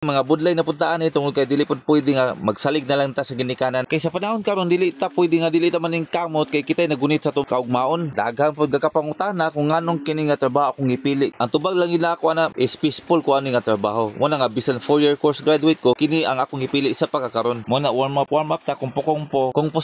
Mga budlay na puntaan tungod kay dili pud pwede nga magsalig na lang ta sa ginikanan. Kay sa panahon karon dili ta pwede nga dili ta maning kamot kay kitay nagunit sa tong kaugmaon. Daghang pud gakapangutana kung nganong kini nga trabaho akong ipili. Ang tubag lang nila ako ana is peaceful ko ani nga trabaho. Mo na nga bisan 4-year course graduate ko kini ang akong ipili sa pagkakaron. Mo na warm up ta kung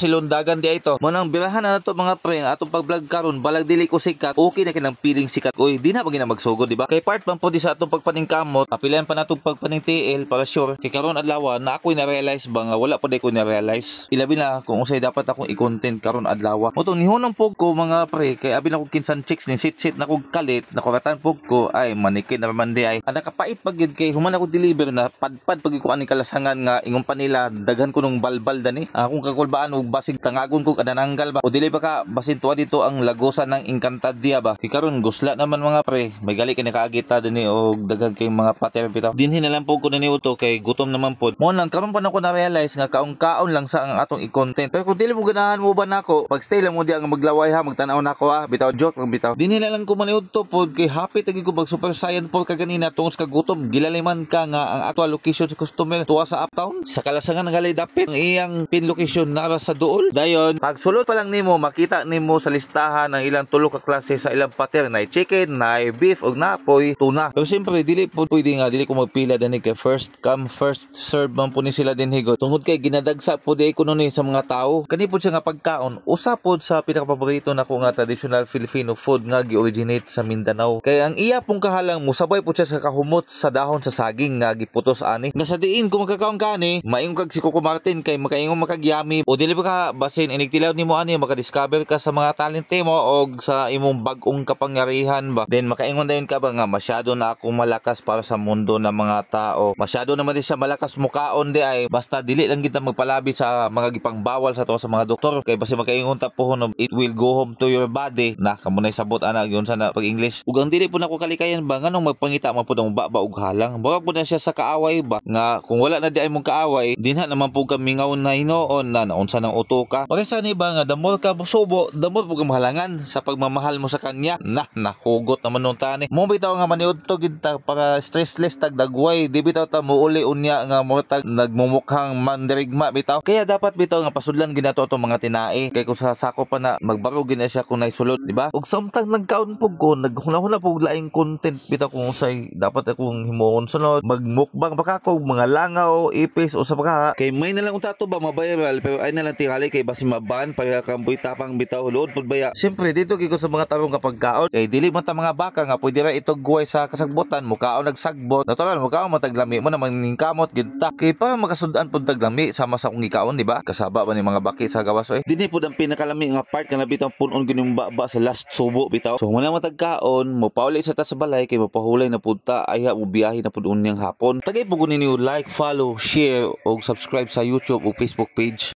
silon dagan di ito. Mo nang birahan na to mga pre ang atong pag-vlog karon balag dili ko sikat. Okay na kinang piling sikat. Oy, di na ba gina magsugod di ba? Kay part man po di sa atong pagpaningkamot, apilan pa natong pagpaning para sure kay karon adlaw na ako na-realize ba nga wala pa day ko na-realize ilabi na kung usay dapat akong i-content karon adlaw mo to nihunong pog ko mga pre kay abi na ko kinsan chicks ni sit na kog kalit nakuratan pog ko ay manikin na man di ay ana kapait pag gid kay human ako deliver na padpad pag ko ani kalasangan nga ingon pa nila daghan ko nung balbal dani akong kakulbaan og basig tangagon ko kadananggal ba o dili ba ka basin tuwa dito ang lagosan ng Encantadia ba kay karon gusla naman mga pre may gali kay nakaagita dinhi og daghan kay mga pater bitaw dinhi na lang pog ko ni uto kay gutom naman pod. Mo lang karon pa nako na realize nga kaon lang sa ang atong i-content. Pero kung dili mo ganahan mo ba nako, pag stay lang mo di ang maglaway ha, magtan-aw nako bitaw joke lang bitaw. Dinhi na lang ko maniudto pod kay happy tagi ko mag super saiyan pod kaganina tungod ka gutom. Gilaliman ka nga ang actual location sa customer tuwa sa uptown. Sa kalasangan ng galay dapit ang iyang pin location nara sa duol. Dayon, pag sulod pa lang nimo makita nimo sa listahan ng ilang tulo ka klase sa ilang pattern na chicken, na beef ug napoy tuna. Pero siyempre dili pod pwede nga dili ko magpila dani kay first come first serve man po ni sila din higot tungod kay ginadagsa po di ekonomi sa mga tao kani po siya nga pagkaon usa pod sa pinakapaborito nako nga traditional Filipino food nga gi-originate sa Mindanao kay ang iya pong kahalang musabay po siya sa kahumot sa dahon sa saging nga giputos ani nga sa diin kung magkakaon kani maingong kag si Coco Martin kay makaingong makagyami o dili ba ka basin inigtilaw nimo ani makadiscover ka sa mga talente mo og sa imong bag-ong kapangyarihan ba then makaingon dayon ka ba nga masyado na ako malakas para sa mundo ng mga tao masyado naman din siya malakas mukaon di ay basta dili lang kita magpalabi sa mga gipang bawal sa to sa mga doktor kay basi makaingon ta pohon it will go home to your body na kamo nay sabot ana gyud sana pag English ug ang dili po nako kalikayan ba nganong magpangita man pud ang baba ug halang mura pud na siya sa kaaway ba nga kung wala na di ay mong kaaway dinha naman pud ka mingaw na hinoon na naunsa nang uto ka paresa ni ba nga the more ka subo the more pud ka mahalangan sa pagmamahal mo sa kanya nahugot naman nung tani mo bitaw nga maniud to gid ta para stressless tag dagway di bitaw ta muuli unya nga mortag nagmumukhang mandirigma bitaw kaya dapat bitaw nga pasudlan ginato to mga tinae kay kung sa sako pa na magbaro gina siya kung naisulod di ba ug samtang nagkaon pug ko naghuna-huna pug laing content bitaw kung say dapat akong himuon sunod magmukbang baka ko mga langaw ipis o sa baka kay may na lang unta to ba mabiral pero ay na lang tingali kay basi maban para kamboy tapang bitaw load pud baya siyempre dito kay ko sa mga tarong kapag kaon kay dili man ta mga baka nga pwede ra ito guway sa kasagbotan mukaon nagsagbot natural mukaon mataglami mo naman ning kamot gid ta kay para makasud-an pud taglami sama sa akong ikaon di ba kasaba ba ni mga baki sa gawas dinhi pud ang pinakalami nga part nga nabitaw punon gyud yung baba sa last subo bitaw so wala matagkaon mo pauli sa ta sa balay kay mapahulay na pud ta ay mo biyahe na pud unyang hapon tagay pud ni like follow share og subscribe sa YouTube o Facebook page.